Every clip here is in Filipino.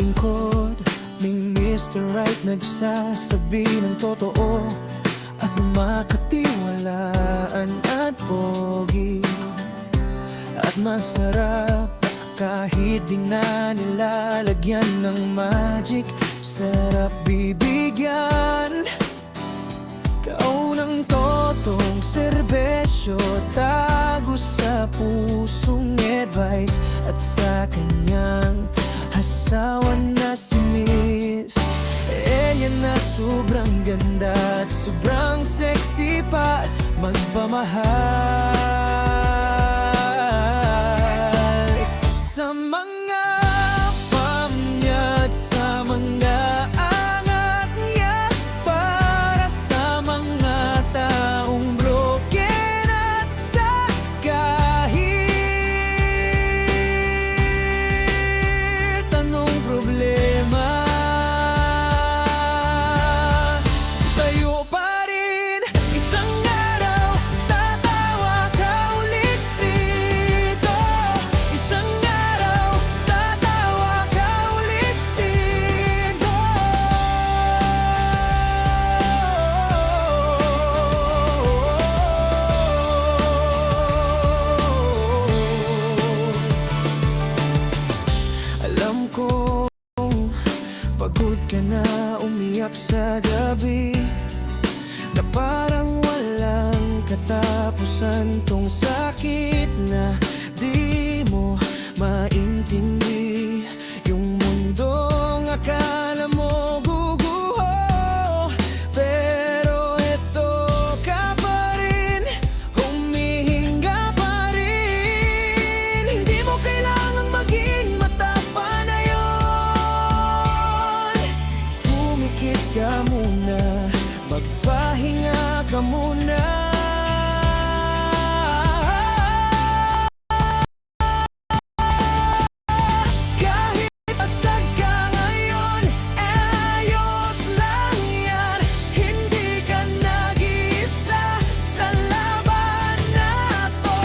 lingkod, may Mr. Right nagsasabi ng totoo at makatiwalaan at pogi at masarap kahit di na nilalagyan ng magic. Sarap bibigyan, kaunang totong serbesyo, tago sa pusong advice at sa kanyang asawa na si Miss. Ella na sobrang ganda at sobrang sexy pa magpamahal sa mga fam niya at sa mga angat niya, para sa mga taong broken at sa kahit anong problema. Tayo pa rin, isang araw tatawa ka ulit dito. Isang araw tatawa ka ulit dito. Alam ko pagod ka na umiyak sa gabi, na parang walang katapusan tong sakit na di mo maintindi. Yung mundong akala mo guguho, pero eto ka pa rin, humihinga pa rin. Hindi mo kailangang maging matapanayon. Pumikit ka muna, magpahinga ka muna. Kahit basag ka ngayon, ayos lang yan. Hindi ka nag-iisa sa laban na to.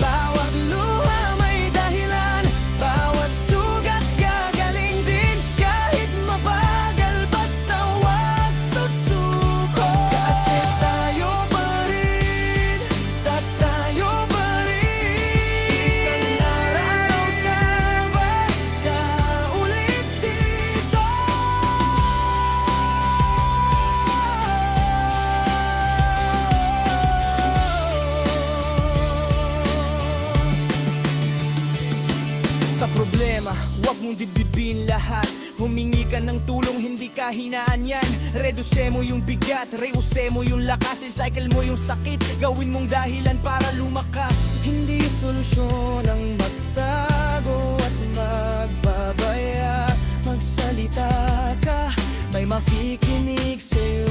Bawat luha may dahilan, bawat sugat gagaling din. Kahit mabagal, basta wag susuko. Kasi tayo pa rin, tatayo pa rin. Isang araw tawag ka ulit dito. Sa problema, huwag mong dibdibin lahat. Humingi ka ng tulong, hindi ka hinaan yan. Reduse mo yung bigat, reuse mo yung lakas, recycle mo yung sakit, gawin mong dahilan para lumakas. Hindi solusyon ang magtago at magbabaya. Magsalita ka, may makikinig sa'yo.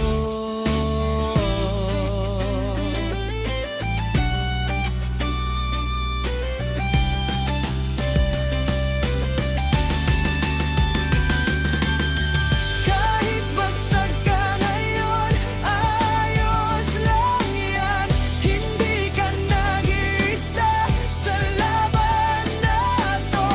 Kahit basag ka ngayon, ayos lang yan. Hindi ka nag-iisa sa laban na to.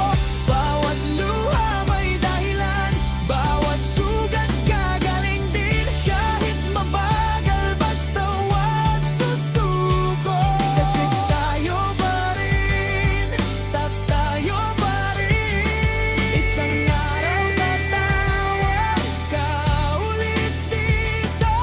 Bawat luha may dahilan, bawat sugat gagaling din. Kahit mabagal, basta wag susuko. Kasi tayo pa rin, tatayo pa rin. Isang araw tatawag ka ulit dito.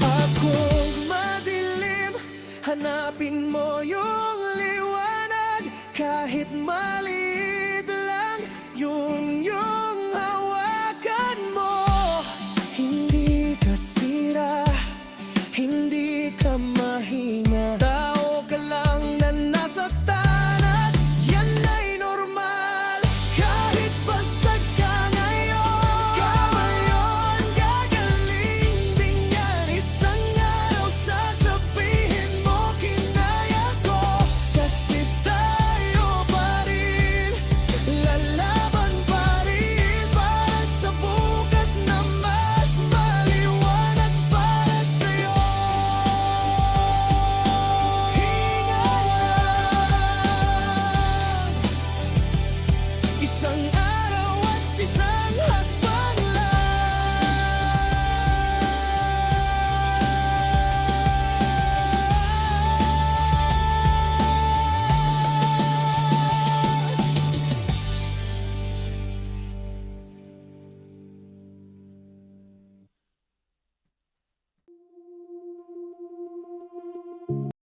At kung madilim, hanapin mo yung liwanag. Kahit maliit lang yung hawakan mo. Hindi ka sira, hindi ka mahina. Tao ka lang na nasaktan at yan ay normal. Kahit basag ka ngayon, gagaling din yan. Isang araw sasabihin mo, kinaya ko. Kasi tayo pa rin, Isang araw at isang